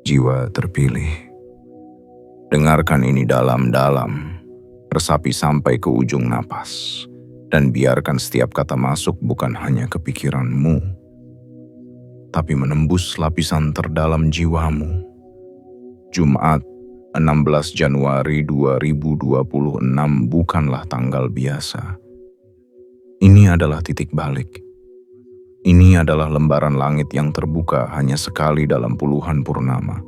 Jiwa terpilih. Dengarkan ini dalam-dalam, resapi sampai ke ujung napas, dan biarkan setiap kata masuk bukan hanya ke pikiranmu, tapi menembus lapisan terdalam jiwamu. Jumat, 16 Januari 2026 bukanlah tanggal biasa. Ini adalah titik balik. Ini adalah lembaran langit yang terbuka hanya sekali dalam puluhan purnama.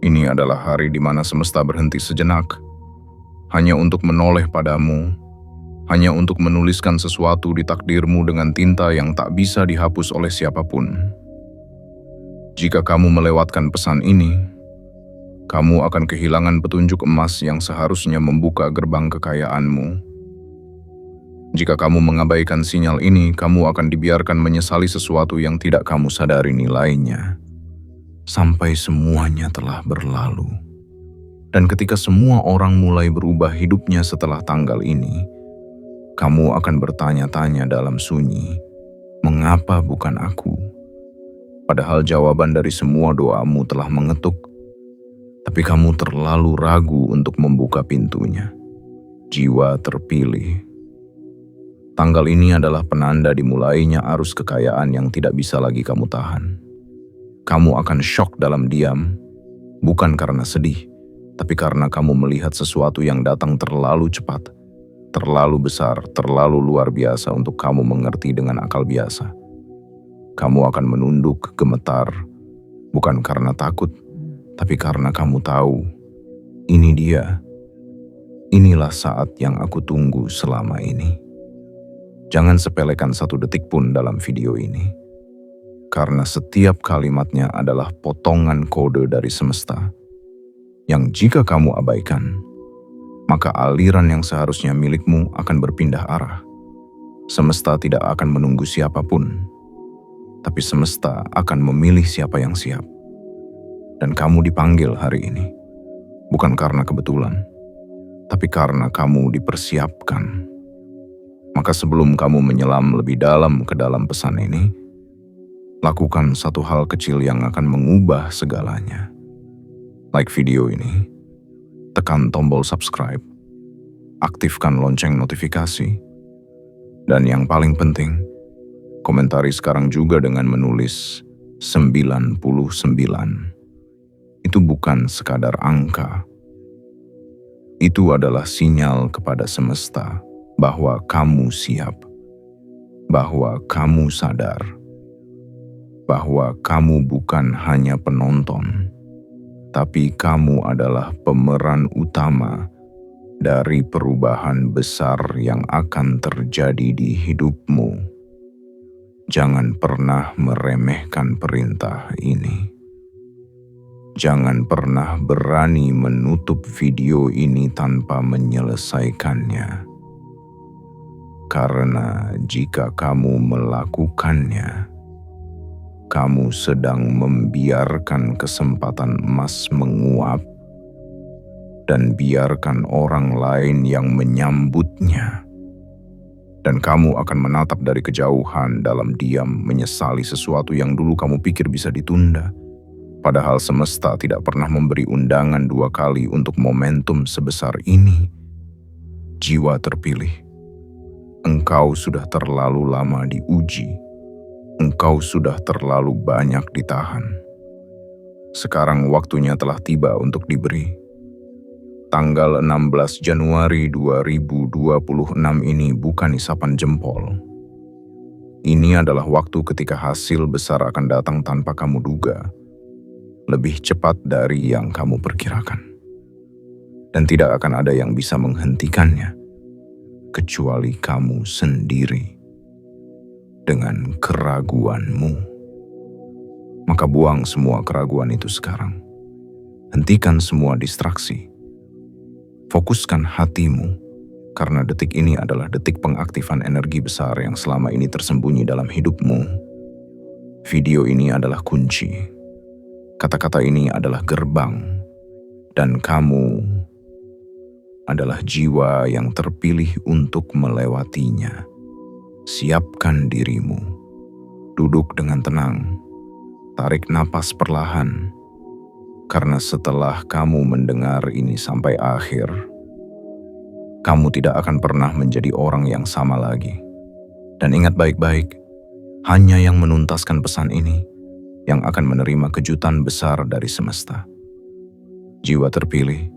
Ini adalah hari di mana semesta berhenti sejenak, hanya untuk menoleh padamu, hanya untuk menuliskan sesuatu di takdirmu dengan tinta yang tak bisa dihapus oleh siapapun. Jika kamu melewatkan pesan ini, kamu akan kehilangan petunjuk emas yang seharusnya membuka gerbang kekayaanmu. Jika kamu mengabaikan sinyal ini, kamu akan dibiarkan menyesali sesuatu yang tidak kamu sadari nilainya, sampai semuanya telah berlalu. Dan ketika semua orang mulai berubah hidupnya setelah tanggal ini, kamu akan bertanya-tanya dalam sunyi, mengapa bukan aku? Padahal jawaban dari semua doamu telah mengetuk, tapi kamu terlalu ragu untuk membuka pintunya. Jiwa terpilih. Tanggal ini adalah penanda dimulainya arus kekayaan yang tidak bisa lagi kamu tahan. Kamu akan syok dalam diam, bukan karena sedih, tapi karena kamu melihat sesuatu yang datang terlalu cepat, terlalu besar, terlalu luar biasa untuk kamu mengerti dengan akal biasa. Kamu akan menunduk, gemetar, bukan karena takut, tapi karena kamu tahu, ini dia. Inilah saat yang aku tunggu selama ini. Jangan sepelekan satu detik pun dalam video ini, karena setiap kalimatnya adalah potongan kode dari semesta, yang jika kamu abaikan, maka aliran yang seharusnya milikmu akan berpindah arah. Semesta tidak akan menunggu siapapun, tapi semesta akan memilih siapa yang siap. Dan kamu dipanggil hari ini, bukan karena kebetulan, tapi karena kamu dipersiapkan. Maka sebelum kamu menyelam lebih dalam ke dalam pesan ini, lakukan satu hal kecil yang akan mengubah segalanya. Like video ini, tekan tombol subscribe, aktifkan lonceng notifikasi, dan yang paling penting, komentari sekarang juga dengan menulis 99. Itu bukan sekadar angka. Itu adalah sinyal kepada semesta bahwa kamu siap, bahwa kamu sadar, bahwa kamu bukan hanya penonton, tapi kamu adalah pemeran utama dari perubahan besar yang akan terjadi di hidupmu. Jangan pernah meremehkan perintah ini. Jangan pernah berani menutup video ini tanpa menyelesaikannya. Karena jika kamu melakukannya, kamu sedang membiarkan kesempatan emas menguap dan biarkan orang lain yang menyambutnya. Dan kamu akan menatap dari kejauhan dalam diam menyesali sesuatu yang dulu kamu pikir bisa ditunda. Padahal semesta tidak pernah memberi undangan 2 kali untuk momentum sebesar ini. Jiwa terpilih. Engkau sudah terlalu lama diuji. Engkau sudah terlalu banyak ditahan. Sekarang waktunya telah tiba untuk diberi. Tanggal 16 Januari 2026 ini bukan isapan jempol. Ini adalah waktu ketika hasil besar akan datang tanpa kamu duga. Lebih cepat dari yang kamu perkirakan. Dan tidak akan ada yang bisa menghentikannya, kecuali kamu sendiri dengan keraguanmu. Maka buang semua keraguan itu sekarang. Hentikan semua distraksi. Fokuskan hatimu, karena detik ini adalah detik pengaktifan energi besar yang selama ini tersembunyi dalam hidupmu. Video ini adalah kunci. Kata-kata ini adalah gerbang. Dan kamu adalah jiwa yang terpilih untuk melewatinya. Siapkan dirimu. Duduk dengan tenang. Tarik napas perlahan. Karena setelah kamu mendengar ini sampai akhir, kamu tidak akan pernah menjadi orang yang sama lagi. Dan ingat baik-baik, hanya yang menuntaskan pesan ini yang akan menerima kejutan besar dari semesta. Jiwa terpilih,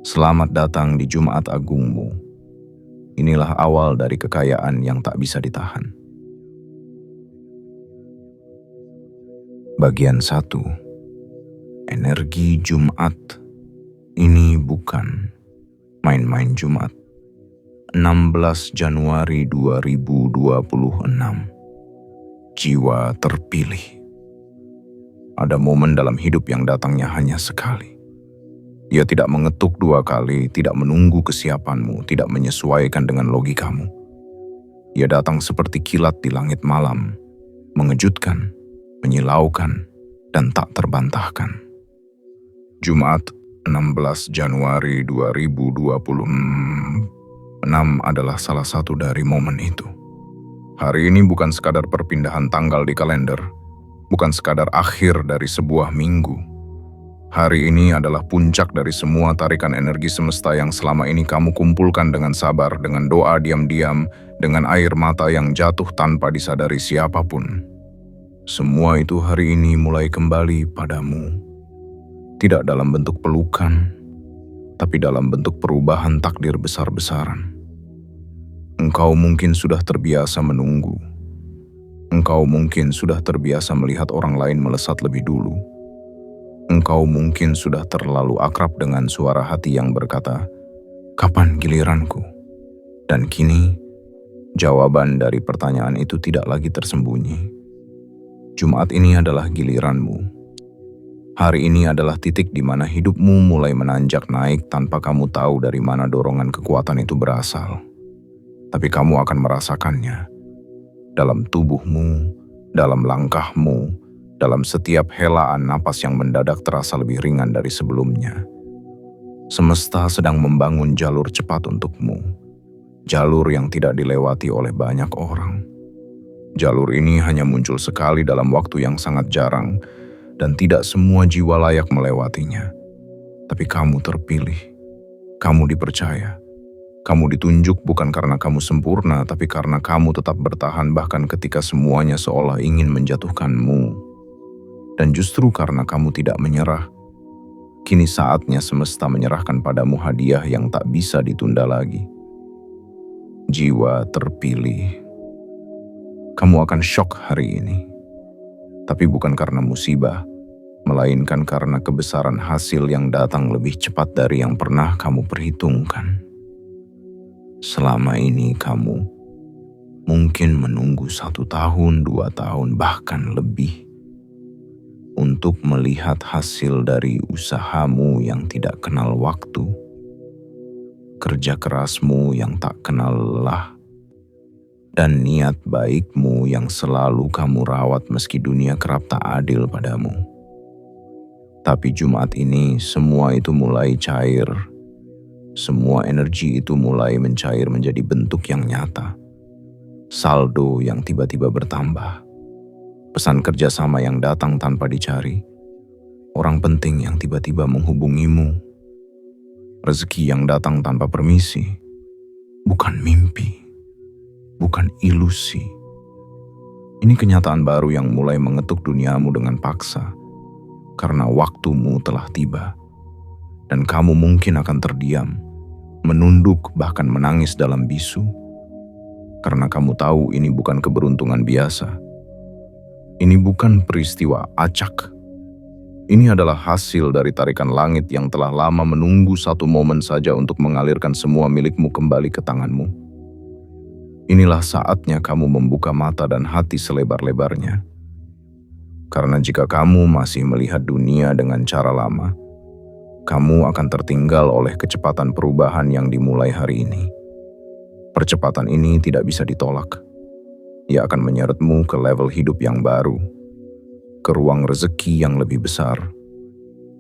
selamat datang di Jumat Agungmu. Inilah awal dari kekayaan yang tak bisa ditahan. Bagian 1. Energi Jumat. Ini bukan main-main Jumat. 16 Januari 2026. Jiwa terpilih. Ada momen dalam hidup yang datangnya hanya sekali. Ia tidak mengetuk 2 kali, tidak menunggu kesiapanmu, tidak menyesuaikan dengan logikamu. Ia datang seperti kilat di langit malam, mengejutkan, menyilaukan, dan tak terbantahkan. Jumat 16 Januari 2026 adalah salah satu dari momen itu. Hari ini bukan sekadar perpindahan tanggal di kalender, bukan sekadar akhir dari sebuah minggu. Hari ini adalah puncak dari semua tarikan energi semesta yang selama ini kamu kumpulkan dengan sabar, dengan doa diam-diam, dengan air mata yang jatuh tanpa disadari siapapun. Semua itu hari ini mulai kembali padamu. Tidak dalam bentuk pelukan, tapi dalam bentuk perubahan takdir besar-besaran. Engkau mungkin sudah terbiasa menunggu. Engkau mungkin sudah terbiasa melihat orang lain melesat lebih dulu. Engkau mungkin sudah terlalu akrab dengan suara hati yang berkata, "Kapan giliranku?" Dan kini, jawaban dari pertanyaan itu tidak lagi tersembunyi. Jumat ini adalah giliranmu. Hari ini adalah titik di mana hidupmu mulai menanjak naik tanpa kamu tahu dari mana dorongan kekuatan itu berasal. Tapi kamu akan merasakannya. Dalam tubuhmu, dalam langkahmu, dalam setiap helaan napas yang mendadak terasa lebih ringan dari sebelumnya. Semesta sedang membangun jalur cepat untukmu. Jalur yang tidak dilewati oleh banyak orang. Jalur ini hanya muncul sekali dalam waktu yang sangat jarang, dan tidak semua jiwa layak melewatinya. Tapi kamu terpilih, kamu dipercaya, kamu ditunjuk bukan karena kamu sempurna, tapi karena kamu tetap bertahan bahkan ketika semuanya seolah ingin menjatuhkanmu. Dan justru karena kamu tidak menyerah, kini saatnya semesta menyerahkan padamu hadiah yang tak bisa ditunda lagi. Jiwa terpilih. Kamu akan syok hari ini. Tapi bukan karena musibah, melainkan karena kebesaran hasil yang datang lebih cepat dari yang pernah kamu perhitungkan. Selama ini kamu mungkin menunggu 1 tahun, 2 tahun, bahkan lebih untuk melihat hasil dari usahamu yang tidak kenal waktu, kerja kerasmu yang tak kenal lelah, dan niat baikmu yang selalu kamu rawat meski dunia kerap tak adil padamu. Tapi Jumat ini semua itu mulai cair. Semua energi itu mulai mencair menjadi bentuk yang nyata. Saldo yang tiba-tiba bertambah. Pesan kerjasama yang datang tanpa dicari. Orang penting yang tiba-tiba menghubungimu. Rezeki yang datang tanpa permisi. Bukan mimpi. Bukan ilusi. Ini kenyataan baru yang mulai mengetuk duniamu dengan paksa. Karena waktumu telah tiba. Dan kamu mungkin akan terdiam, menunduk bahkan menangis dalam bisu. Karena kamu tahu ini bukan keberuntungan biasa. Ini bukan peristiwa acak. Ini adalah hasil dari tarikan langit yang telah lama menunggu satu momen saja untuk mengalirkan semua milikmu kembali ke tanganmu. Inilah saatnya kamu membuka mata dan hati selebar-lebarnya. Karena jika kamu masih melihat dunia dengan cara lama, kamu akan tertinggal oleh kecepatan perubahan yang dimulai hari ini. Percepatan ini tidak bisa ditolak. Ia akan menyeretmu ke level hidup yang baru, ke ruang rezeki yang lebih besar,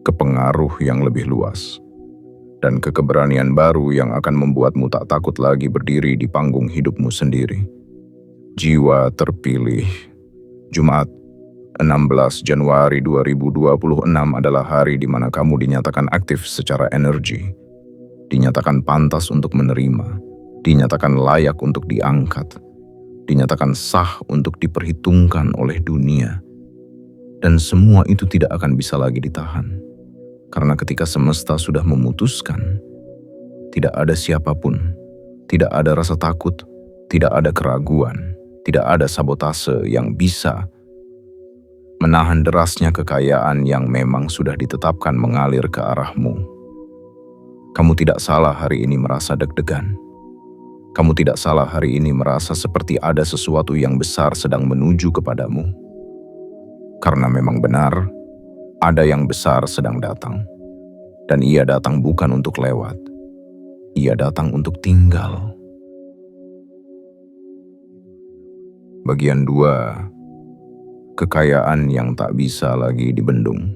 ke pengaruh yang lebih luas, dan ke keberanian baru yang akan membuatmu tak takut lagi berdiri di panggung hidupmu sendiri. Jiwa terpilih. Jumat 16 Januari 2026 adalah hari di mana kamu dinyatakan aktif secara energi, dinyatakan pantas untuk menerima, dinyatakan layak untuk diangkat, dinyatakan sah untuk diperhitungkan oleh dunia. Dan semua itu tidak akan bisa lagi ditahan. Karena ketika semesta sudah memutuskan, tidak ada siapapun, tidak ada rasa takut, tidak ada keraguan, tidak ada sabotase yang bisa menahan derasnya kekayaan yang memang sudah ditetapkan mengalir ke arahmu. Kamu tidak salah hari ini merasa deg-degan. Kamu tidak salah hari ini merasa seperti ada sesuatu yang besar sedang menuju kepadamu. Karena memang benar, ada yang besar sedang datang. Dan ia datang bukan untuk lewat. Ia datang untuk tinggal. Bagian 2. Kekayaan yang tak bisa lagi dibendung.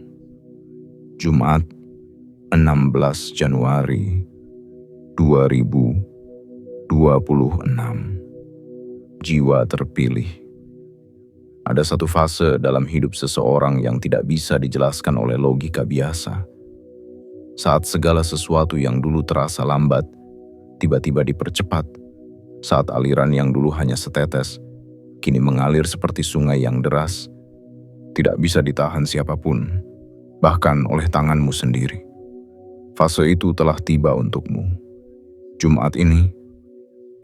Jumat, 16 Januari 2026. Jiwa terpilih. Ada satu fase dalam hidup seseorang yang tidak bisa dijelaskan oleh logika biasa. Saat segala sesuatu yang dulu terasa lambat, tiba-tiba dipercepat. Saat aliran yang dulu hanya setetes, kini mengalir seperti sungai yang deras. Tidak bisa ditahan siapapun, bahkan oleh tanganmu sendiri. Fase itu telah tiba untukmu. Jumat ini,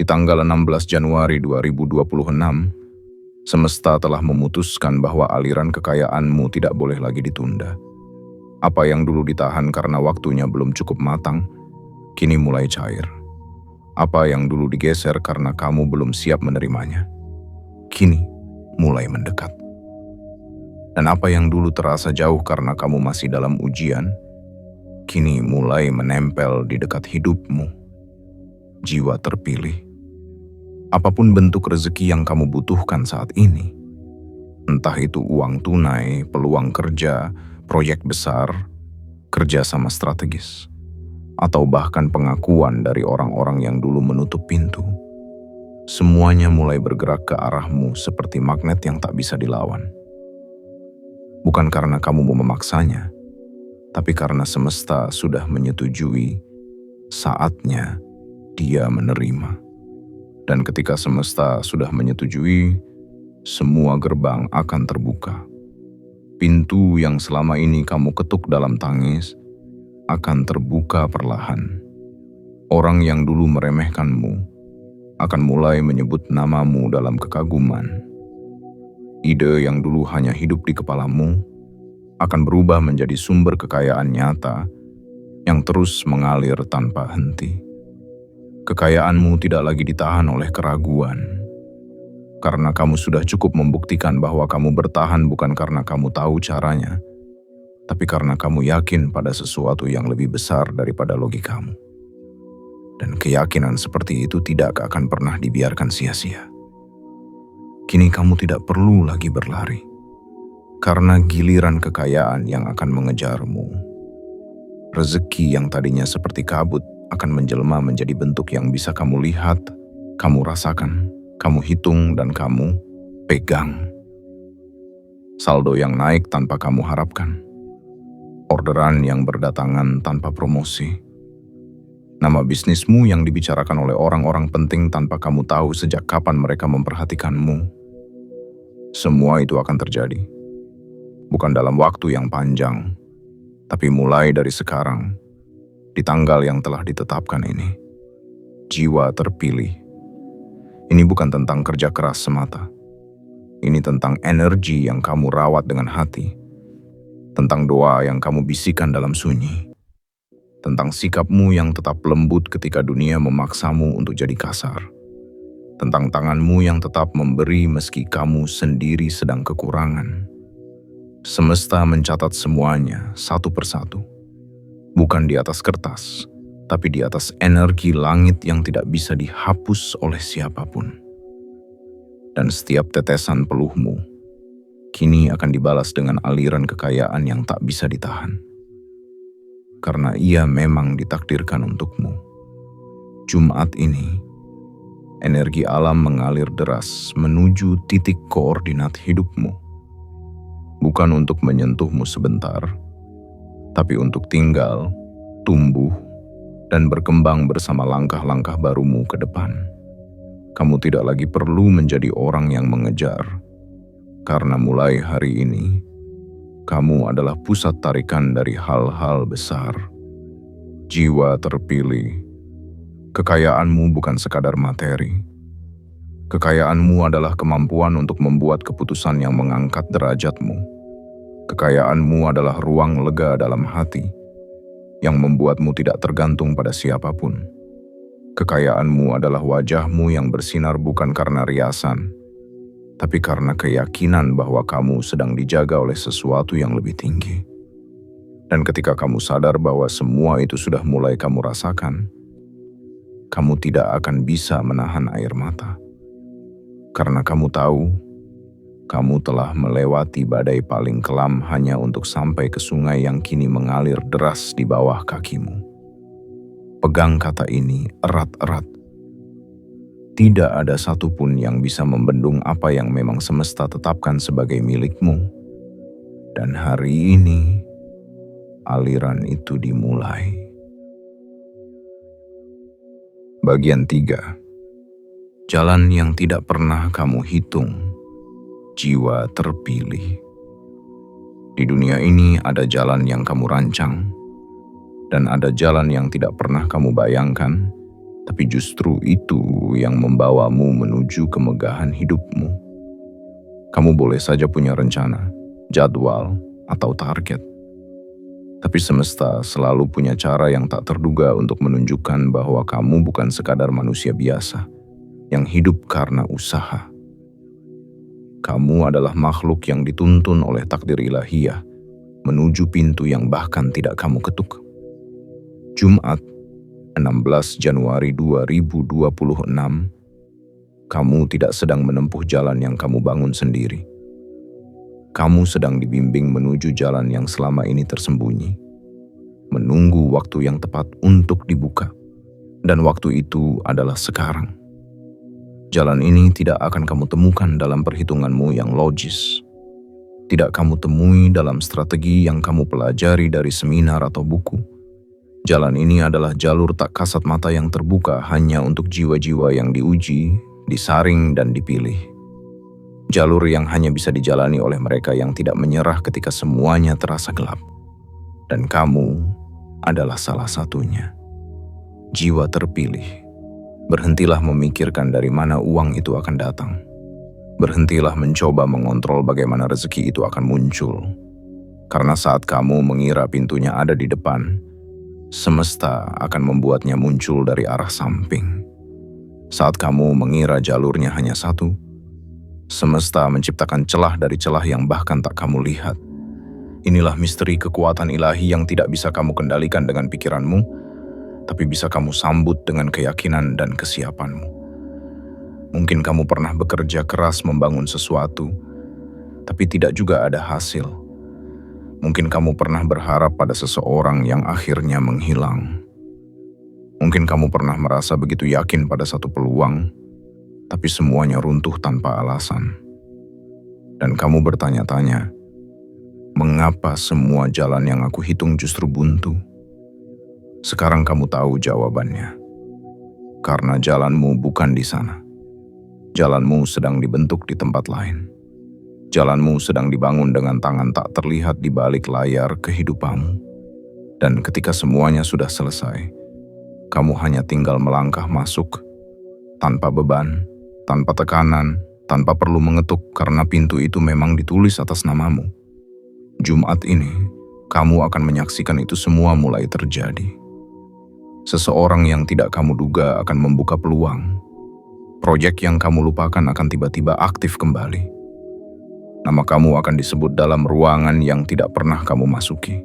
di tanggal 16 Januari 2026, semesta telah memutuskan bahwa aliran kekayaanmu tidak boleh lagi ditunda. Apa yang dulu ditahan karena waktunya belum cukup matang, kini mulai cair. Apa yang dulu digeser karena kamu belum siap menerimanya, kini mulai mendekat. Dan apa yang dulu terasa jauh karena kamu masih dalam ujian, kini mulai menempel di dekat hidupmu. Jiwa terpilih. Apapun bentuk rezeki yang kamu butuhkan saat ini, entah itu uang tunai, peluang kerja, proyek besar, kerja sama strategis, atau bahkan pengakuan dari orang-orang yang dulu menutup pintu, semuanya mulai bergerak ke arahmu seperti magnet yang tak bisa dilawan. Bukan karena kamu mau memaksanya, tapi karena semesta sudah menyetujui, saatnya dia menerima. Dan ketika semesta sudah menyetujui, semua gerbang akan terbuka. Pintu yang selama ini kamu ketuk dalam tangis akan terbuka perlahan. Orang yang dulu meremehkanmu akan mulai menyebut namamu dalam kekaguman. Ide yang dulu hanya hidup di kepalamu akan berubah menjadi sumber kekayaan nyata yang terus mengalir tanpa henti. Kekayaanmu tidak lagi ditahan oleh keraguan, karena kamu sudah cukup membuktikan bahwa kamu bertahan bukan karena kamu tahu caranya, tapi karena kamu yakin pada sesuatu yang lebih besar daripada logikamu. Dan keyakinan seperti itu tidak akan pernah dibiarkan sia-sia. Kini kamu tidak perlu lagi berlari, karena giliran kekayaan yang akan mengejarmu. Rezeki yang tadinya seperti kabut akan menjelma menjadi bentuk yang bisa kamu lihat, kamu rasakan, kamu hitung, dan kamu pegang. Saldo yang naik tanpa kamu harapkan. Orderan yang berdatangan tanpa promosi. Nama bisnismu yang dibicarakan oleh orang-orang penting tanpa kamu tahu sejak kapan mereka memperhatikanmu. Semua itu akan terjadi. Bukan dalam waktu yang panjang, tapi mulai dari sekarang, di tanggal yang telah ditetapkan ini. Jiwa terpilih. Ini bukan tentang kerja keras semata. Ini tentang energi yang kamu rawat dengan hati. Tentang doa yang kamu bisikan dalam sunyi. Tentang sikapmu yang tetap lembut ketika dunia memaksamu untuk jadi kasar. Tentang tanganmu yang tetap memberi meski kamu sendiri sedang kekurangan. Semesta mencatat semuanya satu persatu. Bukan di atas kertas, tapi di atas energi langit yang tidak bisa dihapus oleh siapapun. Dan setiap tetesan peluhmu kini akan dibalas dengan aliran kekayaan yang tak bisa ditahan. Karena ia memang ditakdirkan untukmu. Jumat ini, energi alam mengalir deras menuju titik koordinat hidupmu. bukan untuk menyentuhmu sebentar, tapi untuk tinggal, tumbuh, dan berkembang bersama langkah-langkah barumu ke depan. Kamu tidak lagi perlu menjadi orang yang mengejar, karena mulai hari ini, kamu adalah pusat tarikan dari hal-hal besar. Jiwa terpilih. Kekayaanmu bukan sekadar materi. Kekayaanmu adalah kemampuan untuk membuat keputusan yang mengangkat derajatmu. Kekayaanmu adalah ruang lega dalam hati, yang membuatmu tidak tergantung pada siapapun. Kekayaanmu adalah wajahmu yang bersinar bukan karena riasan, tapi karena keyakinan bahwa kamu sedang dijaga oleh sesuatu yang lebih tinggi. Dan ketika kamu sadar bahwa semua itu sudah mulai kamu rasakan, kamu tidak akan bisa menahan air mata. Karena kamu tahu, kamu telah melewati badai paling kelam hanya untuk sampai ke sungai yang kini mengalir deras di bawah kakimu. Pegang kata ini erat-erat. Tidak ada satupun yang bisa membendung apa yang memang semesta tetapkan sebagai milikmu. Dan hari ini, aliran itu dimulai. Bagian 3. Jalan yang tidak pernah kamu hitung. Jiwa terpilih. Di dunia ini ada jalan yang kamu rancang, dan ada jalan yang tidak pernah kamu bayangkan, tapi justru itu yang membawamu menuju kemegahan hidupmu. Kamu boleh saja punya rencana, jadwal, atau target. Tapi semesta selalu punya cara yang tak terduga untuk menunjukkan bahwa kamu bukan sekadar manusia biasa yang hidup karena usaha. Kamu adalah makhluk yang dituntun oleh takdir ilahiyah menuju pintu yang bahkan tidak kamu ketuk. Jumat, 16 Januari 2026, kamu tidak sedang menempuh jalan yang kamu bangun sendiri. Kamu sedang dibimbing menuju jalan yang selama ini tersembunyi, menunggu waktu yang tepat untuk dibuka, dan waktu itu adalah sekarang. Jalan ini tidak akan kamu temukan dalam perhitunganmu yang logis. Tidak kamu temui dalam strategi yang kamu pelajari dari seminar atau buku. Jalan ini adalah jalur tak kasat mata yang terbuka hanya untuk jiwa-jiwa yang diuji, disaring, dan dipilih. Jalur yang hanya bisa dijalani oleh mereka yang tidak menyerah ketika semuanya terasa gelap. Dan kamu adalah salah satunya. Jiwa terpilih. Berhentilah memikirkan dari mana uang itu akan datang. Berhentilah mencoba mengontrol bagaimana rezeki itu akan muncul. Karena saat kamu mengira pintunya ada di depan, semesta akan membuatnya muncul dari arah samping. Saat kamu mengira jalurnya hanya satu, semesta menciptakan celah dari celah yang bahkan tak kamu lihat. Inilah misteri kekuatan ilahi yang tidak bisa kamu kendalikan dengan pikiranmu, tapi bisa kamu sambut dengan keyakinan dan kesiapanmu. Mungkin kamu pernah bekerja keras membangun sesuatu, tapi tidak juga ada hasil. Mungkin kamu pernah berharap pada seseorang yang akhirnya menghilang. Mungkin kamu pernah merasa begitu yakin pada satu peluang, tapi semuanya runtuh tanpa alasan. Dan kamu bertanya-tanya, mengapa semua jalan yang aku hitung justru buntu? Sekarang kamu tahu jawabannya. Karena jalanmu bukan di sana. Jalanmu sedang dibentuk di tempat lain. Jalanmu sedang dibangun dengan tangan tak terlihat di balik layar kehidupanmu. Dan ketika semuanya sudah selesai, kamu hanya tinggal melangkah masuk, tanpa beban, tanpa tekanan, tanpa perlu mengetuk karena pintu itu memang ditulis atas namamu. Jumat ini, kamu akan menyaksikan itu semua mulai terjadi. Seseorang yang tidak kamu duga akan membuka peluang. Proyek yang kamu lupakan akan tiba-tiba aktif kembali. Nama kamu akan disebut dalam ruangan yang tidak pernah kamu masuki.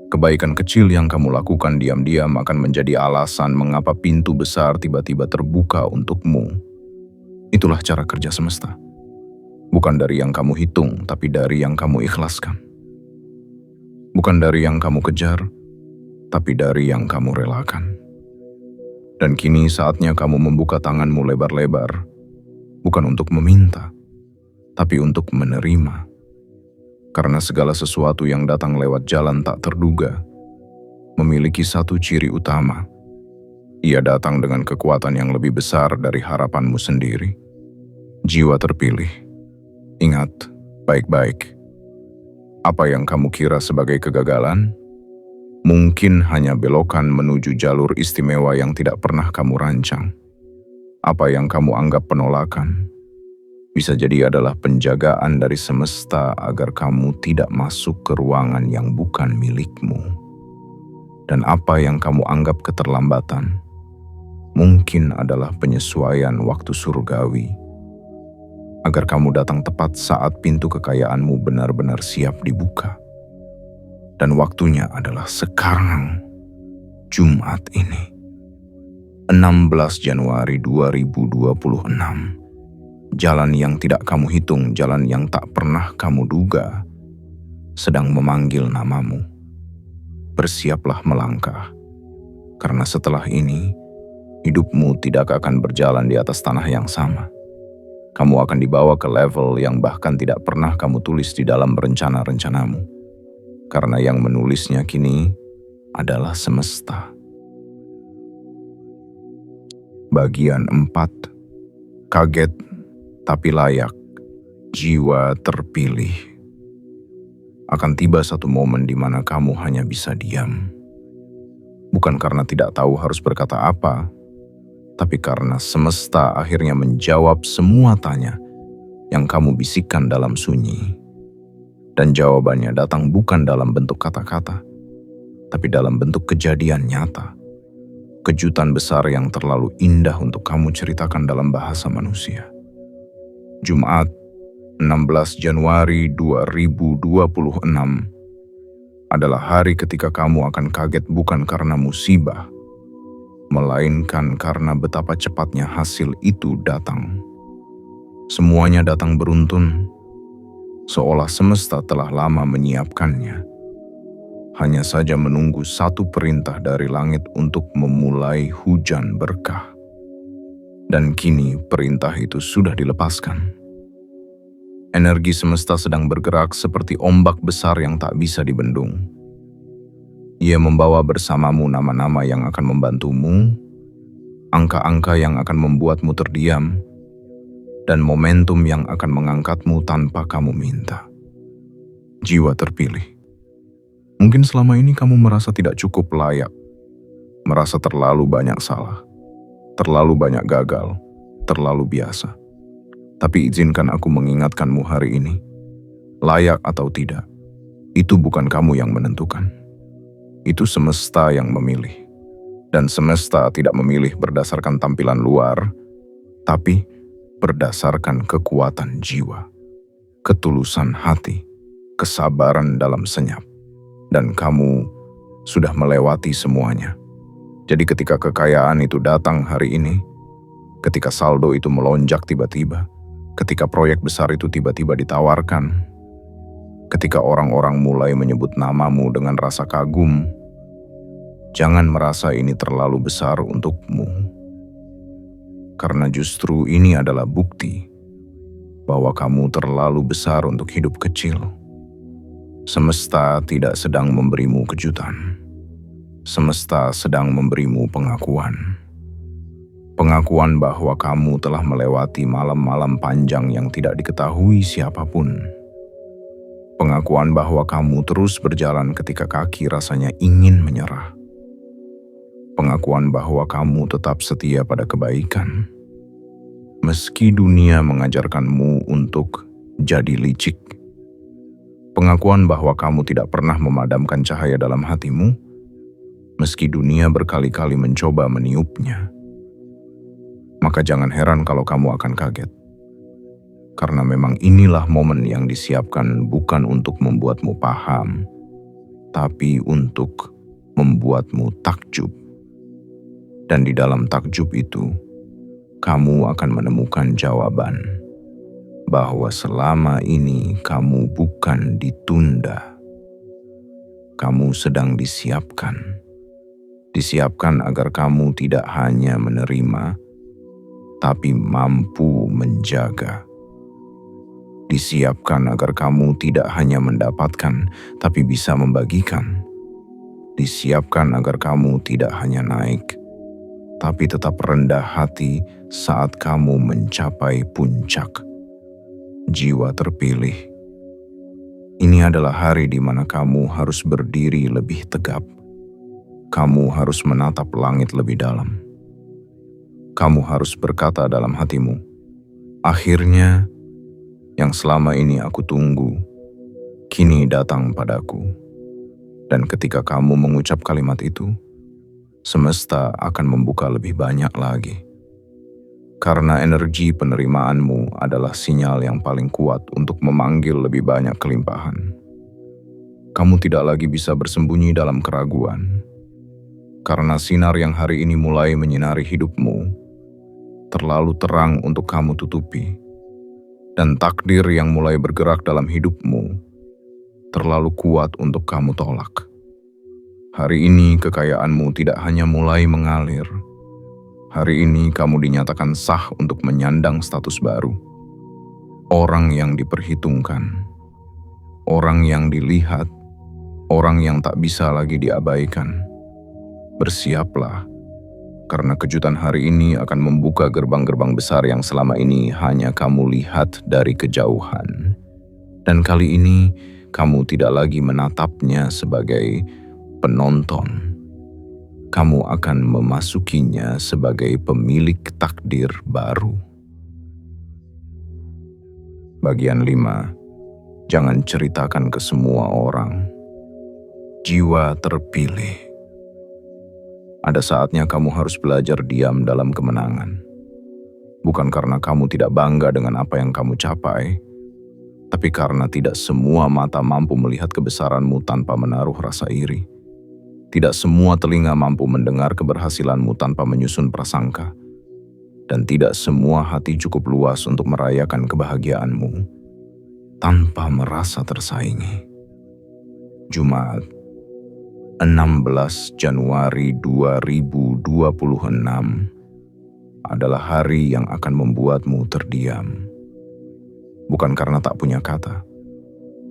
Kebaikan kecil yang kamu lakukan diam-diam akan menjadi alasan mengapa pintu besar tiba-tiba terbuka untukmu. Itulah cara kerja semesta. Bukan dari yang kamu hitung, tapi dari yang kamu ikhlaskan. Bukan dari yang kamu kejar, tapi dari yang kamu relakan. Dan kini saatnya kamu membuka tanganmu lebar-lebar, bukan untuk meminta, tapi untuk menerima. Karena segala sesuatu yang datang lewat jalan tak terduga memiliki satu ciri utama. Ia datang dengan kekuatan yang lebih besar dari harapanmu sendiri. Jiwa terpilih. Ingat baik-baik. Apa yang kamu kira sebagai kegagalan, mungkin hanya belokan menuju jalur istimewa yang tidak pernah kamu rancang. Apa yang kamu anggap penolakan, bisa jadi adalah penjagaan dari semesta agar kamu tidak masuk ke ruangan yang bukan milikmu. Dan apa yang kamu anggap keterlambatan, mungkin adalah penyesuaian waktu surgawi, agar kamu datang tepat saat pintu kekayaanmu benar-benar siap dibuka. Dan waktunya adalah sekarang, Jumat ini, 16 Januari 2026. Jalan yang tidak kamu hitung, jalan yang tak pernah kamu duga, sedang memanggil namamu. Bersiaplah melangkah, karena setelah ini, hidupmu tidak akan berjalan di atas tanah yang sama. Kamu akan dibawa ke level yang bahkan tidak pernah kamu tulis di dalam rencana-rencanamu. Karena yang menulisnya kini adalah semesta. Bagian 4. Kaget tapi layak. Jiwa terpilih. Akan tiba satu momen di mana kamu hanya bisa diam. Bukan karena tidak tahu harus berkata apa, tapi karena semesta akhirnya menjawab semua tanya yang kamu bisikkan dalam sunyi. Dan jawabannya datang bukan dalam bentuk kata-kata, tapi dalam bentuk kejadian nyata. Kejutan besar yang terlalu indah untuk kamu ceritakan dalam bahasa manusia. Jumat, 16 Januari 2026 adalah hari ketika kamu akan kaget bukan karena musibah, melainkan karena betapa cepatnya hasil itu datang. Semuanya datang beruntun, seolah semesta telah lama menyiapkannya. Hanya saja menunggu satu perintah dari langit untuk memulai hujan berkah. Dan kini perintah itu sudah dilepaskan. Energi semesta sedang bergerak seperti ombak besar yang tak bisa dibendung. Ia membawa bersamamu nama-nama yang akan membantumu, angka-angka yang akan membuatmu terdiam, dan momentum yang akan mengangkatmu tanpa kamu minta. Jiwa terpilih. Mungkin selama ini kamu merasa tidak cukup layak, merasa terlalu banyak salah, terlalu banyak gagal, terlalu biasa. Tapi izinkan aku mengingatkanmu hari ini, layak atau tidak, itu bukan kamu yang menentukan. Itu semesta yang memilih. Dan semesta tidak memilih berdasarkan tampilan luar, tapi berdasarkan kekuatan jiwa, ketulusan hati, kesabaran dalam senyap. Dan kamu sudah melewati semuanya. Jadi ketika kekayaan itu datang hari ini, ketika saldo itu melonjak tiba-tiba, ketika proyek besar itu tiba-tiba ditawarkan, ketika orang-orang mulai menyebut namamu dengan rasa kagum, jangan merasa ini terlalu besar untukmu. Karena justru ini adalah bukti bahwa kamu terlalu besar untuk hidup kecil. Semesta tidak sedang memberimu kejutan. Semesta sedang memberimu pengakuan. Pengakuan bahwa kamu telah melewati malam-malam panjang yang tidak diketahui siapapun. Pengakuan bahwa kamu terus berjalan ketika kaki rasanya ingin menyerah. Pengakuan bahwa kamu tetap setia pada kebaikan. Meski dunia mengajarkanmu untuk jadi licik. Pengakuan bahwa kamu tidak pernah memadamkan cahaya dalam hatimu, meski dunia berkali-kali mencoba meniupnya. Maka jangan heran kalau kamu akan kaget. Karena memang inilah momen yang disiapkan bukan untuk membuatmu paham, tapi untuk membuatmu takjub. Dan di dalam takjub itu, kamu akan menemukan jawaban bahwa selama ini kamu bukan ditunda. Kamu sedang disiapkan. Disiapkan agar kamu tidak hanya menerima, tapi mampu menjaga. Disiapkan agar kamu tidak hanya mendapatkan, tapi bisa membagikan. Disiapkan agar kamu tidak hanya naik, tapi tetap rendah hati saat kamu mencapai puncak. Jiwa terpilih. Ini adalah hari di mana kamu harus berdiri lebih tegap. Kamu harus menatap langit lebih dalam. Kamu harus berkata dalam hatimu, akhirnya yang selama ini aku tunggu, kini datang padaku. Dan ketika kamu mengucap kalimat itu, semesta akan membuka lebih banyak lagi. Karena energi penerimaanmu adalah sinyal yang paling kuat untuk memanggil lebih banyak kelimpahan. Kamu tidak lagi bisa bersembunyi dalam keraguan. Karena sinar yang hari ini mulai menyinari hidupmu, terlalu terang untuk kamu tutupi. Dan takdir yang mulai bergerak dalam hidupmu, terlalu kuat untuk kamu tolak. Hari ini kekayaanmu tidak hanya mulai mengalir. Hari ini kamu dinyatakan sah untuk menyandang status baru. Orang yang diperhitungkan, orang yang dilihat, orang yang tak bisa lagi diabaikan. Bersiaplah, karena kejutan hari ini akan membuka gerbang-gerbang besar yang selama ini hanya kamu lihat dari kejauhan. Dan kali ini, kamu tidak lagi menatapnya sebagai penonton. Kamu akan memasukinya sebagai pemilik takdir baru. Bagian 5. Jangan ceritakan ke semua orang. Jiwa terpilih. Ada saatnya kamu harus belajar diam dalam kemenangan. Bukan karena kamu tidak bangga dengan apa yang kamu capai, tapi karena tidak semua mata mampu melihat kebesaranmu tanpa menaruh rasa iri. Tidak semua telinga mampu mendengar keberhasilanmu tanpa menyusun prasangka. Dan tidak semua hati cukup luas untuk merayakan kebahagiaanmu tanpa merasa tersaingi. Jumat, 16 Januari 2026 adalah hari yang akan membuatmu terdiam. Bukan karena tak punya kata,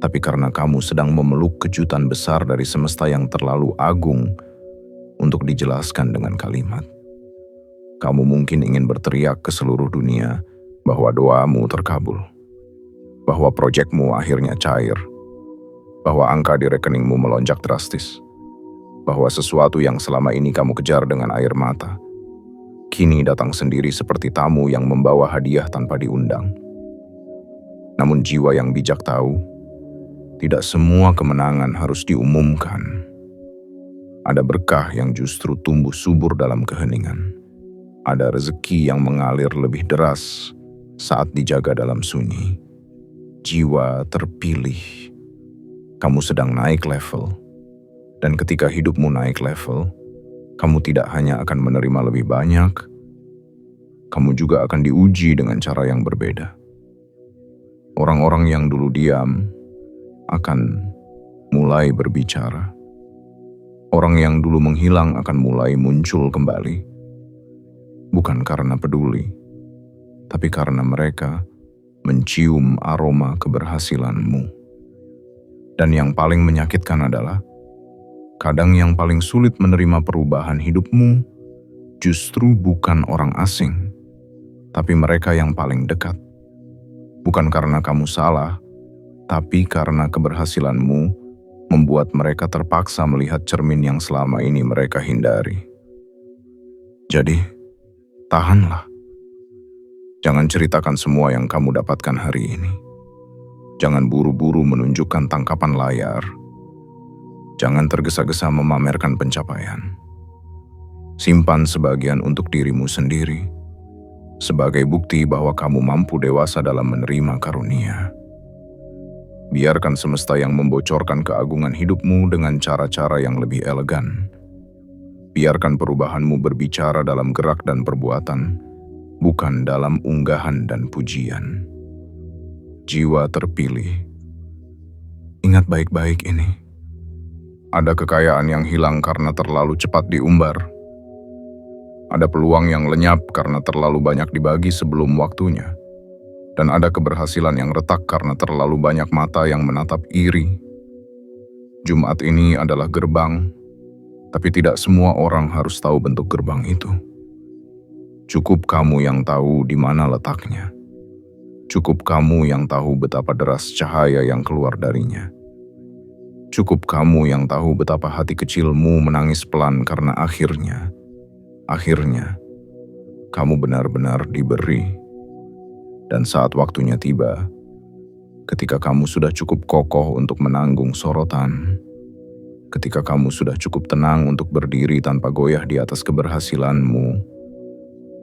tapi karena kamu sedang memeluk kejutan besar dari semesta yang terlalu agung untuk dijelaskan dengan kalimat. Kamu mungkin ingin berteriak ke seluruh dunia bahwa doamu terkabul, bahwa proyekmu akhirnya cair, bahwa angka di rekeningmu melonjak drastis, bahwa sesuatu yang selama ini kamu kejar dengan air mata, kini datang sendiri seperti tamu yang membawa hadiah tanpa diundang. Namun jiwa yang bijak tahu, tidak semua kemenangan harus diumumkan. Ada berkah yang justru tumbuh subur dalam keheningan. Ada rezeki yang mengalir lebih deras saat dijaga dalam sunyi. Jiwa terpilih. Kamu sedang naik level. Dan ketika hidupmu naik level, kamu tidak hanya akan menerima lebih banyak, kamu juga akan diuji dengan cara yang berbeda. Orang-orang yang dulu diam akan mulai berbicara. Orang yang dulu menghilang akan mulai muncul kembali. Bukan karena peduli, tapi karena mereka mencium aroma keberhasilanmu. Dan yang paling menyakitkan adalah, kadang yang paling sulit menerima perubahan hidupmu justru bukan orang asing, tapi mereka yang paling dekat. Bukan karena kamu salah, tapi karena keberhasilanmu membuat mereka terpaksa melihat cermin yang selama ini mereka hindari. Jadi, tahanlah. Jangan ceritakan semua yang kamu dapatkan hari ini. Jangan buru-buru menunjukkan tangkapan layar. Jangan tergesa-gesa memamerkan pencapaian. Simpan sebagian untuk dirimu sendiri, sebagai bukti bahwa kamu mampu dewasa dalam menerima karunia. Biarkan semesta yang membocorkan keagungan hidupmu dengan cara-cara yang lebih elegan. Biarkan perubahanmu berbicara dalam gerak dan perbuatan, bukan dalam unggahan dan pujian. Jiwa terpilih. Ingat baik-baik ini. Ada kekayaan yang hilang karena terlalu cepat diumbar. Ada peluang yang lenyap karena terlalu banyak dibagi sebelum waktunya. Dan ada keberhasilan yang retak karena terlalu banyak mata yang menatap iri. Jumat ini adalah gerbang, tapi tidak semua orang harus tahu bentuk gerbang itu. Cukup kamu yang tahu di mana letaknya. Cukup kamu yang tahu betapa deras cahaya yang keluar darinya. Cukup kamu yang tahu betapa hati kecilmu menangis pelan karena akhirnya, kamu benar-benar diberi. Dan saat waktunya tiba, ketika kamu sudah cukup kokoh untuk menanggung sorotan, ketika kamu sudah cukup tenang untuk berdiri tanpa goyah di atas keberhasilanmu,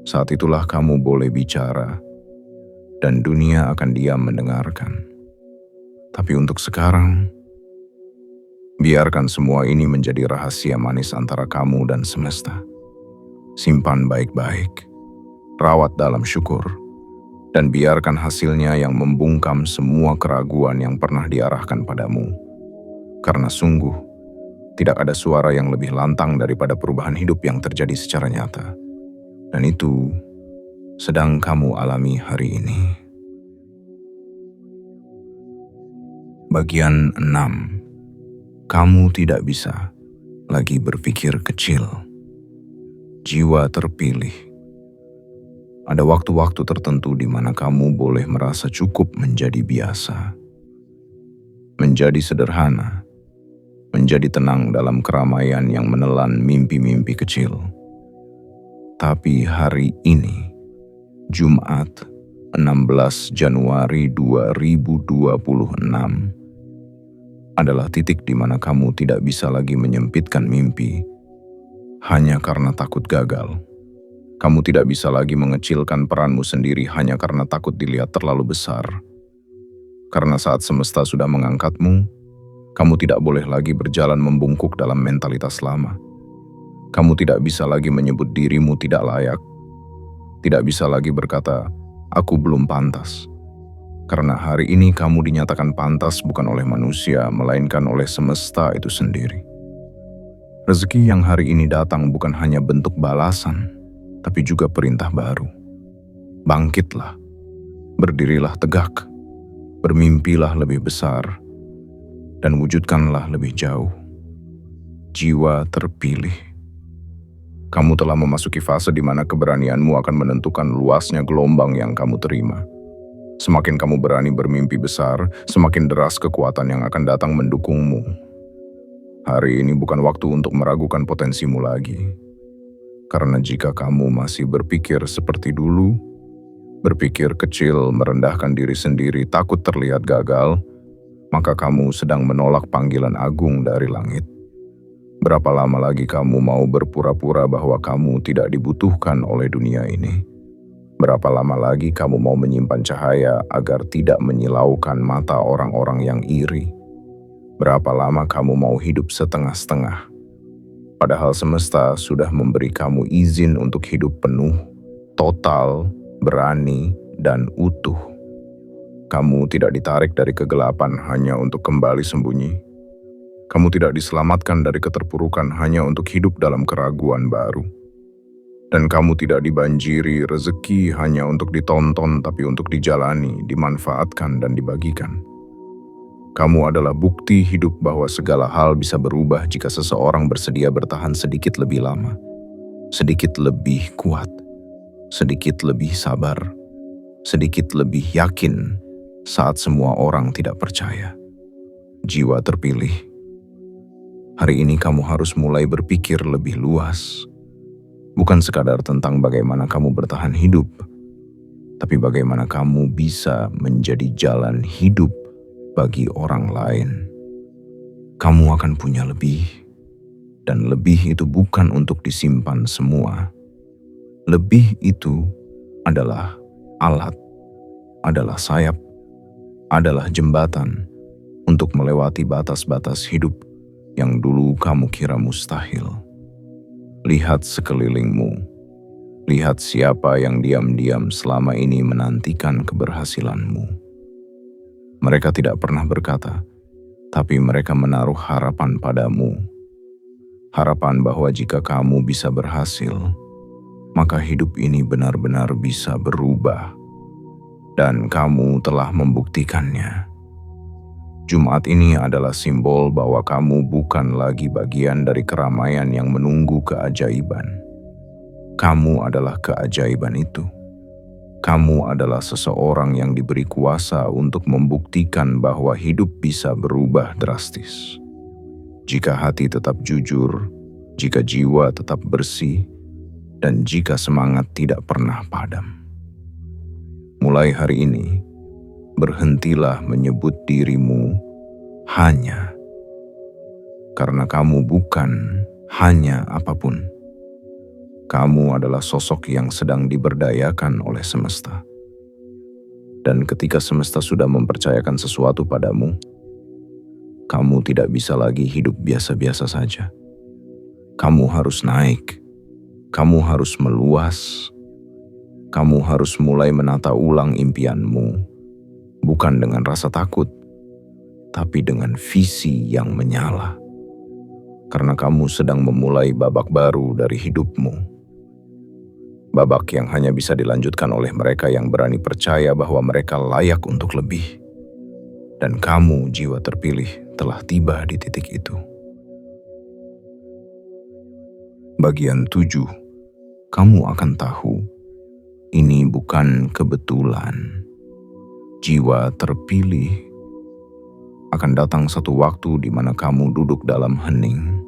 saat itulah kamu boleh bicara, dan dunia akan diam mendengarkan. Tapi untuk sekarang, biarkan semua ini menjadi rahasia manis antara kamu dan semesta. Simpan baik-baik, rawat dalam syukur, dan biarkan hasilnya yang membungkam semua keraguan yang pernah diarahkan padamu. Karena sungguh, tidak ada suara yang lebih lantang daripada perubahan hidup yang terjadi secara nyata. Dan itu sedang kamu alami hari ini. Bagian 6. Kamu tidak bisa lagi berpikir kecil. Jiwa terpilih. Ada waktu-waktu tertentu di mana kamu boleh merasa cukup menjadi biasa, menjadi sederhana, menjadi tenang dalam keramaian yang menelan mimpi-mimpi kecil. Tapi hari ini, Jumat 16 Januari 2026, adalah titik di mana kamu tidak bisa lagi menyempitkan mimpi hanya karena takut gagal. Kamu tidak bisa lagi mengecilkan peranmu sendiri hanya karena takut dilihat terlalu besar. Karena saat semesta sudah mengangkatmu, kamu tidak boleh lagi berjalan membungkuk dalam mentalitas lama. Kamu tidak bisa lagi menyebut dirimu tidak layak. Tidak bisa lagi berkata, aku belum pantas. Karena hari ini kamu dinyatakan pantas bukan oleh manusia, melainkan oleh semesta itu sendiri. Rezeki yang hari ini datang bukan hanya bentuk balasan, tapi juga perintah baru. Bangkitlah, berdirilah tegak, bermimpilah lebih besar, dan wujudkanlah lebih jauh. Jiwa terpilih. Kamu telah memasuki fase di mana keberanianmu akan menentukan luasnya gelombang yang kamu terima. Semakin kamu berani bermimpi besar, semakin deras kekuatan yang akan datang mendukungmu. Hari ini bukan waktu untuk meragukan potensimu lagi. Karena jika kamu masih berpikir seperti dulu, berpikir kecil, merendahkan diri sendiri, takut terlihat gagal, maka kamu sedang menolak panggilan agung dari langit. Berapa lama lagi kamu mau berpura-pura bahwa kamu tidak dibutuhkan oleh dunia ini? Berapa lama lagi kamu mau menyimpan cahaya agar tidak menyilaukan mata orang-orang yang iri? Berapa lama kamu mau hidup setengah-setengah? Padahal semesta sudah memberi kamu izin untuk hidup penuh, total, berani, dan utuh. Kamu tidak ditarik dari kegelapan hanya untuk kembali sembunyi. Kamu tidak diselamatkan dari keterpurukan hanya untuk hidup dalam keraguan baru. Dan kamu tidak dibanjiri rezeki hanya untuk ditonton tapi untuk dijalani, dimanfaatkan, dan dibagikan. Kamu adalah bukti hidup bahwa segala hal bisa berubah jika seseorang bersedia bertahan sedikit lebih lama, sedikit lebih kuat, sedikit lebih sabar, sedikit lebih yakin saat semua orang tidak percaya. Jiwa terpilih. Hari ini kamu harus mulai berpikir lebih luas. Bukan sekadar tentang bagaimana kamu bertahan hidup, tapi bagaimana kamu bisa menjadi jalan hidup bagi orang lain. Kamu akan punya lebih, dan lebih itu bukan untuk disimpan semua. Lebih itu adalah alat, adalah sayap, adalah jembatan untuk melewati batas-batas hidup yang dulu kamu kira mustahil. Lihat sekelilingmu, lihat siapa yang diam-diam selama ini menantikan keberhasilanmu. Mereka tidak pernah berkata, tapi mereka menaruh harapan padamu. Harapan bahwa jika kamu bisa berhasil, maka hidup ini benar-benar bisa berubah. dan kamu telah membuktikannya. Jumat ini adalah simbol bahwa kamu bukan lagi bagian dari keramaian yang menunggu keajaiban. Kamu adalah keajaiban itu. Kamu adalah seseorang yang diberi kuasa untuk membuktikan bahwa hidup bisa berubah drastis. Jika hati tetap jujur, jika jiwa tetap bersih, dan jika semangat tidak pernah padam. Mulai hari ini, berhentilah menyebut dirimu hanya, karena kamu bukan hanya apapun. Kamu adalah sosok yang sedang diberdayakan oleh semesta. Dan ketika semesta sudah mempercayakan sesuatu padamu, kamu tidak bisa lagi hidup biasa-biasa saja. Kamu harus naik, kamu harus meluas, kamu harus mulai menata ulang impianmu, bukan dengan rasa takut, tapi dengan visi yang menyala. Karena kamu sedang memulai babak baru dari hidupmu. Babak yang hanya bisa dilanjutkan oleh mereka yang berani percaya bahwa mereka layak untuk lebih. Dan kamu, jiwa terpilih, telah tiba di titik itu. Bagian 7, kamu akan tahu, ini bukan kebetulan. Jiwa terpilih akan datang satu waktu di mana kamu duduk dalam hening,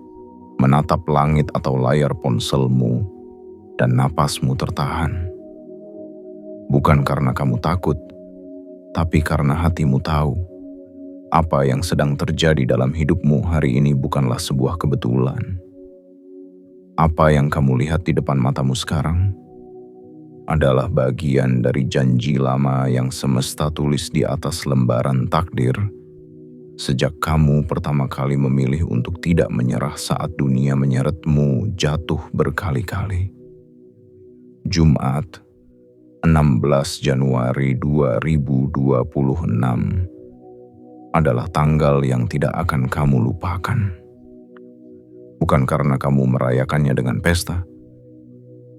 menatap langit atau layar ponselmu, dan napasmu tertahan. Bukan karena kamu takut, tapi karena hatimu tahu, apa yang sedang terjadi dalam hidupmu hari ini bukanlah sebuah kebetulan. Apa yang kamu lihat di depan matamu sekarang adalah bagian dari janji lama yang semesta tulis di atas lembaran takdir sejak kamu pertama kali memilih untuk tidak menyerah saat dunia menyeretmu jatuh berkali-kali. Jumat, 16 Januari 2026 adalah tanggal yang tidak akan kamu lupakan. Bukan karena kamu merayakannya dengan pesta,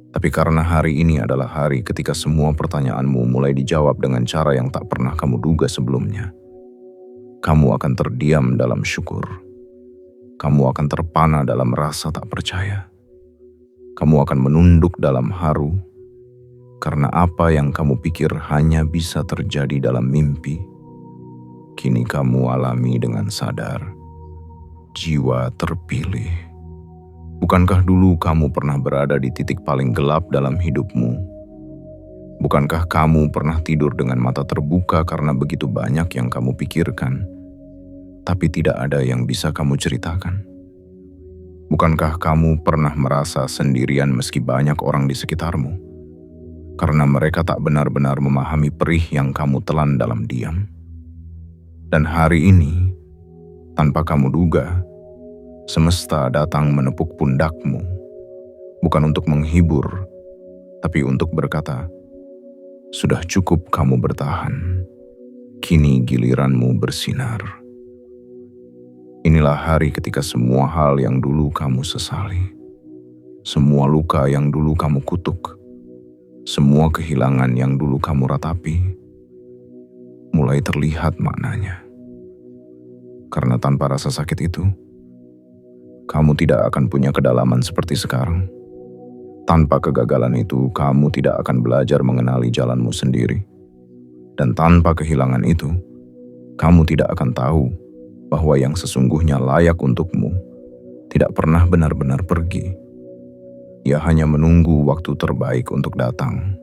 tapi karena hari ini adalah hari ketika semua pertanyaanmu mulai dijawab dengan cara yang tak pernah kamu duga sebelumnya. Kamu akan terdiam dalam syukur. Kamu akan terpana dalam rasa tak percaya. Kamu akan menunduk dalam haru, karena apa yang kamu pikir hanya bisa terjadi dalam mimpi, kini kamu alami dengan sadar. Jiwa terpilih. Bukankah dulu kamu pernah berada di titik paling gelap dalam hidupmu? Bukankah kamu pernah tidur dengan mata terbuka karena begitu banyak yang kamu pikirkan, tapi tidak ada yang bisa kamu ceritakan? Bukankah kamu pernah merasa sendirian meski banyak orang di sekitarmu, karena mereka tak benar-benar memahami perih yang kamu telan dalam diam? Dan hari ini, tanpa kamu duga, semesta datang menepuk pundakmu, bukan untuk menghibur, tapi untuk berkata, "Sudah cukup kamu bertahan, kini giliranmu bersinar." Inilah hari ketika semua hal yang dulu kamu sesali, semua luka yang dulu kamu kutuk, semua kehilangan yang dulu kamu ratapi, mulai terlihat maknanya. Karena tanpa rasa sakit itu, kamu tidak akan punya kedalaman seperti sekarang. Tanpa kegagalan itu, kamu tidak akan belajar mengenali jalanmu sendiri. Dan tanpa kehilangan itu, kamu tidak akan tahu bahwa yang sesungguhnya layak untukmu tidak pernah benar-benar pergi. Ia hanya menunggu waktu terbaik untuk datang.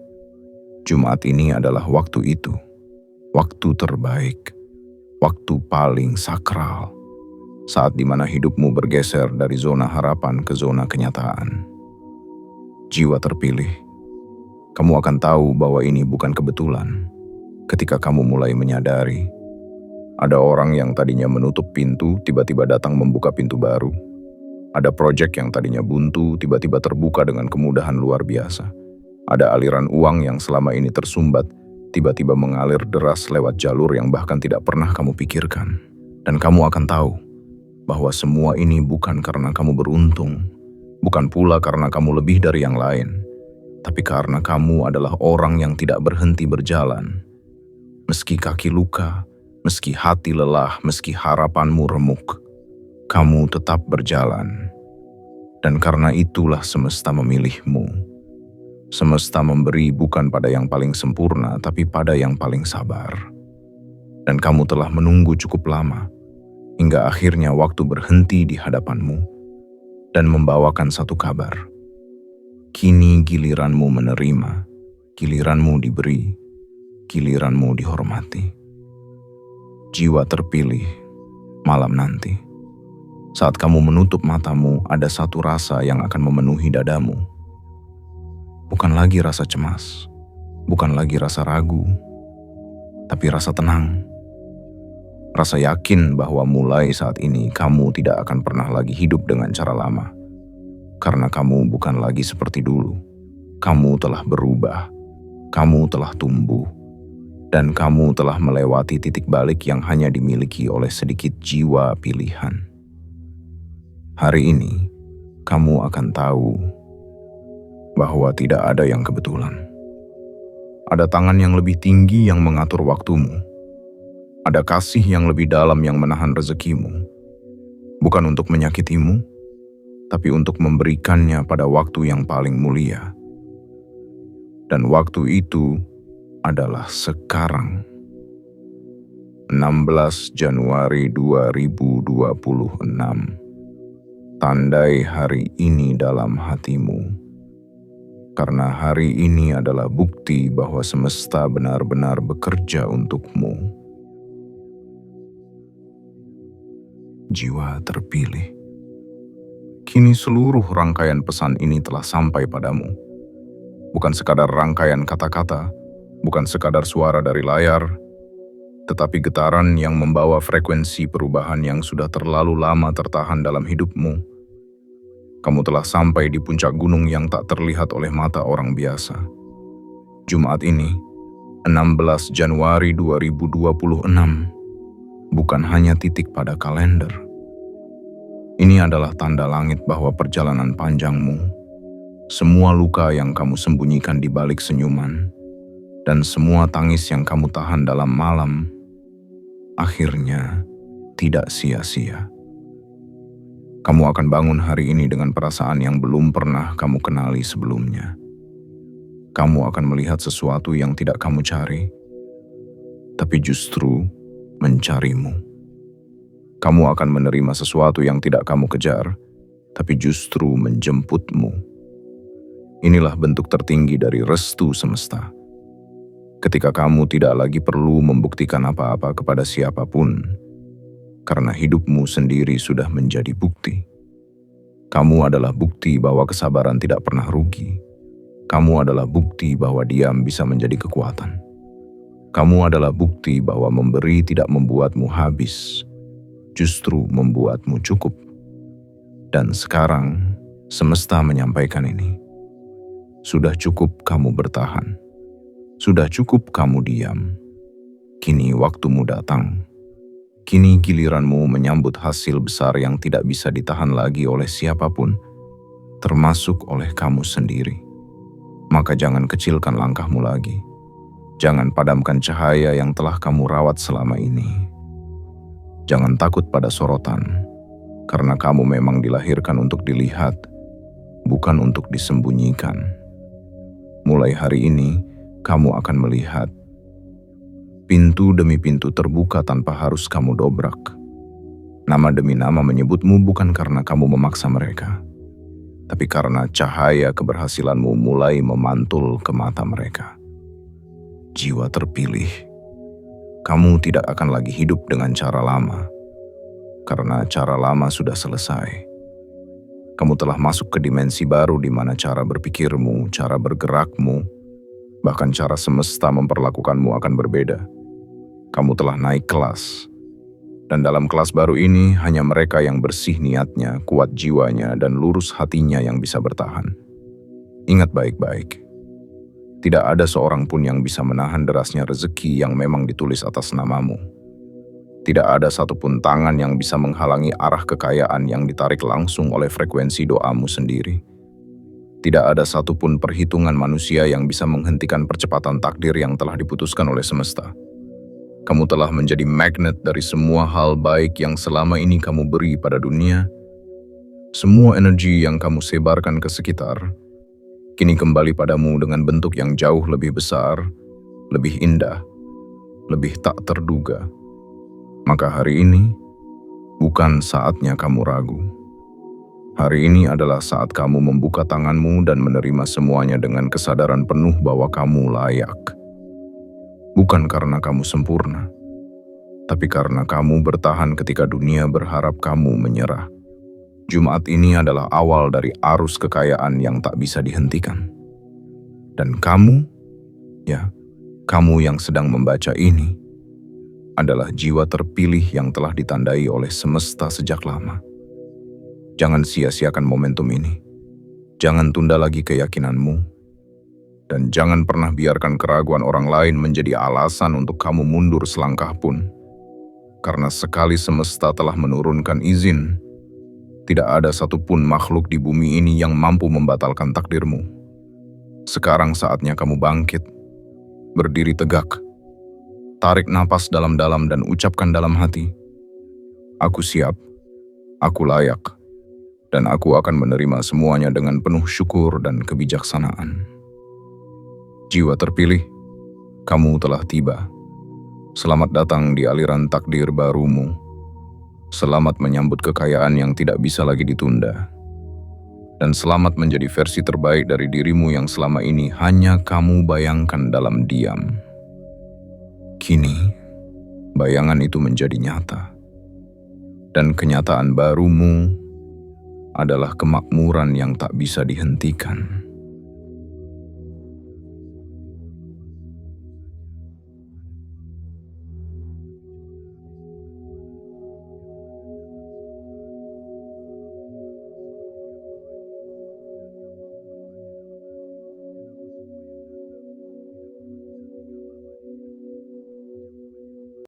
Jumat ini adalah waktu itu, waktu terbaik, waktu paling sakral. Saat dimana hidupmu bergeser dari zona harapan ke zona kenyataan. Jiwa terpilih, kamu akan tahu bahwa ini bukan kebetulan. Ketika kamu mulai menyadari, ada orang yang tadinya menutup pintu, tiba-tiba datang membuka pintu baru. Ada proyek yang tadinya buntu, tiba-tiba terbuka dengan kemudahan luar biasa. Ada aliran uang yang selama ini tersumbat, tiba-tiba mengalir deras lewat jalur yang bahkan tidak pernah kamu pikirkan. Dan kamu akan tahu bahwa semua ini bukan karena kamu beruntung, bukan pula karena kamu lebih dari yang lain, tapi karena kamu adalah orang yang tidak berhenti berjalan, Meski kaki luka, meski hati lelah, meski harapanmu remuk, kamu tetap berjalan. Dan karena itulah semesta memilihmu. Semesta memberi bukan pada yang paling sempurna, tapi pada yang paling sabar. Dan kamu telah menunggu cukup lama, hingga akhirnya waktu berhenti di hadapanmu dan membawakan satu kabar. Kini giliranmu menerima, giliranmu diberi, giliranmu dihormati. Jiwa terpilih, malam nanti. Saat kamu menutup matamu, ada satu rasa yang akan memenuhi dadamu. Bukan lagi rasa cemas, bukan lagi rasa ragu, tapi rasa tenang. Rasa yakin bahwa mulai saat ini kamu tidak akan pernah lagi hidup dengan cara lama. Karena kamu bukan lagi seperti dulu. Kamu telah berubah, kamu telah tumbuh, dan kamu telah melewati titik balik yang hanya dimiliki oleh sedikit jiwa pilihan. Hari ini, kamu akan tahu bahwa tidak ada yang kebetulan. Ada tangan yang lebih tinggi yang mengatur waktumu. Ada kasih yang lebih dalam yang menahan rezekimu. Bukan untuk menyakitimu, tapi untuk memberikannya pada waktu yang paling mulia. Dan waktu itu adalah sekarang. 16 Januari 2026. Tandai hari ini dalam hatimu. Karena hari ini adalah bukti bahwa semesta benar-benar bekerja untukmu. Jiwa terpilih. Kini seluruh rangkaian pesan ini telah sampai padamu. Bukan sekadar rangkaian kata-kata, bukan sekadar suara dari layar, tetapi getaran yang membawa frekuensi perubahan yang sudah terlalu lama tertahan dalam hidupmu. Kamu telah sampai di puncak gunung yang tak terlihat oleh mata orang biasa. Jumat ini, 16 Januari 2026, bukan hanya titik pada kalender. Ini adalah tanda langit bahwa perjalanan panjangmu, semua luka yang kamu sembunyikan di balik senyuman, dan semua tangis yang kamu tahan dalam malam, akhirnya tidak sia-sia. Kamu akan bangun hari ini dengan perasaan yang belum pernah kamu kenali sebelumnya. Kamu akan melihat sesuatu yang tidak kamu cari, tapi justru mencarimu. Kamu akan menerima sesuatu yang tidak kamu kejar, tapi justru menjemputmu. Inilah bentuk tertinggi dari restu semesta. Ketika kamu tidak lagi perlu membuktikan apa-apa kepada siapapun, karena hidupmu sendiri sudah menjadi bukti. Kamu adalah bukti bahwa kesabaran tidak pernah rugi. Kamu adalah bukti bahwa diam bisa menjadi kekuatan. Kamu adalah bukti bahwa memberi tidak membuatmu habis, justru membuatmu cukup. Dan sekarang, semesta menyampaikan ini. Sudah cukup kamu bertahan. Sudah cukup kamu diam. Kini waktumu datang. Kini giliranmu menyambut hasil besar yang tidak bisa ditahan lagi oleh siapapun, termasuk oleh kamu sendiri. Maka jangan kecilkan langkahmu lagi. Jangan padamkan cahaya yang telah kamu rawat selama ini. Jangan takut pada sorotan, karena kamu memang dilahirkan untuk dilihat, bukan untuk disembunyikan. Mulai hari ini, kamu akan melihat pintu demi pintu terbuka tanpa harus kamu dobrak. Nama demi nama menyebutmu bukan karena kamu memaksa mereka, tapi karena cahaya keberhasilanmu mulai memantul ke mata mereka. Jiwa terpilih, kamu tidak akan lagi hidup dengan cara lama, karena cara lama sudah selesai. Kamu telah masuk ke dimensi baru di mana cara berpikirmu, cara bergerakmu, bahkan cara semesta memperlakukanmu akan berbeda. Kamu telah naik kelas, dan dalam kelas baru ini hanya mereka yang bersih niatnya, kuat jiwanya, dan lurus hatinya yang bisa bertahan. Ingat baik-baik, tidak ada seorang pun yang bisa menahan derasnya rezeki yang memang ditulis atas namamu. Tidak ada satupun tangan yang bisa menghalangi arah kekayaan yang ditarik langsung oleh frekuensi doamu sendiri. Tidak ada satupun perhitungan manusia yang bisa menghentikan percepatan takdir yang telah diputuskan oleh semesta. Kamu telah menjadi magnet dari semua hal baik yang selama ini kamu beri pada dunia. Semua energi yang kamu sebarkan ke sekitar, kini kembali padamu dengan bentuk yang jauh lebih besar, lebih indah, lebih tak terduga. Maka hari ini, bukan saatnya kamu ragu. Hari ini adalah saat kamu membuka tanganmu dan menerima semuanya dengan kesadaran penuh bahwa kamu layak. Bukan karena kamu sempurna, tapi karena kamu bertahan ketika dunia berharap kamu menyerah. Jumat ini adalah awal dari arus kekayaan yang tak bisa dihentikan. Dan kamu, kamu yang sedang membaca ini, adalah jiwa terpilih yang telah ditandai oleh semesta sejak lama. Jangan sia-siakan momentum ini. Jangan tunda lagi keyakinanmu. Dan jangan pernah biarkan keraguan orang lain menjadi alasan untuk kamu mundur selangkah pun. Karena sekali semesta telah menurunkan izin, tidak ada satupun makhluk di bumi ini yang mampu membatalkan takdirmu. Sekarang saatnya kamu bangkit, berdiri tegak, tarik napas dalam-dalam dan ucapkan dalam hati, "Aku siap, aku layak, dan aku akan menerima semuanya dengan penuh syukur dan kebijaksanaan." Jiwa terpilih, kamu telah tiba. Selamat datang di aliran takdir barumu. Selamat menyambut kekayaan yang tidak bisa lagi ditunda. Dan selamat menjadi versi terbaik dari dirimu yang selama ini hanya kamu bayangkan dalam diam. Kini, bayangan itu menjadi nyata. Dan kenyataan barumu adalah kemakmuran yang tak bisa dihentikan.